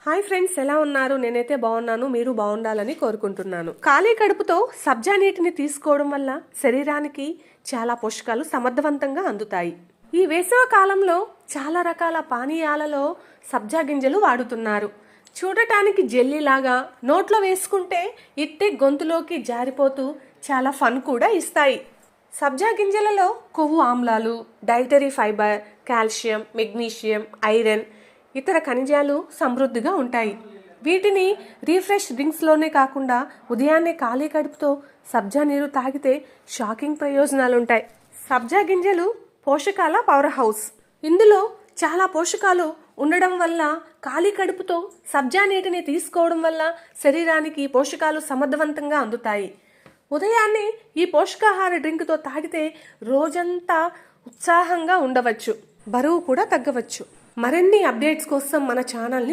Hi friends, ఎలా ఉన్నారు? నేనైతే బాగున్నాను. మీరు బాగుండాలని కోరుకుంటున్నాను. ఖాళీ కడుపుతో సబ్జా నీటిని తీసుకోవడం వల్ల శరీరానికి చాలా పోషకాలు సమర్థవంతంగా అందుతాయి. ఈ వేసవి కాలంలో చాలా రకాల పానీయాలలో సబ్జా గింజలు వాడుతున్నారు. చూడటానికి జెల్లీలాగా నోట్లో వేసుకుంటే ఇట్టే గొంతులోకి జారిపోతూ చాలా ఫన్ కూడా ఇస్తాయి. సబ్జా గింజలలో కొవ్వు ఆమ్లాలు, dietary fibre, calcium, magnesium, iron, ఇతర ఖనిజాలు సమృద్ధిగా ఉంటాయి. వీటిని రీఫ్రెష్ డ్రింక్స్లోనే కాకుండా ఉదయాన్నే ఖాళీ కడుపుతో సబ్జా నీరు తాగితే షాకింగ్ ప్రయోజనాలు ఉంటాయి. సబ్జా గింజలు పోషకాల పవర్ హౌస్. ఇందులో చాలా పోషకాలు ఉండడం వల్ల ఖాళీ కడుపుతో సబ్జా నీటిని తీసుకోవడం వల్ల శరీరానికి పోషకాలు సమర్థవంతంగా అందుతాయి. ఉదయాన్నే ఈ పోషకాహార డ్రింక్తో తాగితే రోజంతా ఉత్సాహంగా ఉండవచ్చు, బరువు కూడా తగ్గవచ్చు. మరిన్ని అప్డేట్స్ కోసం మన ఛానల్ని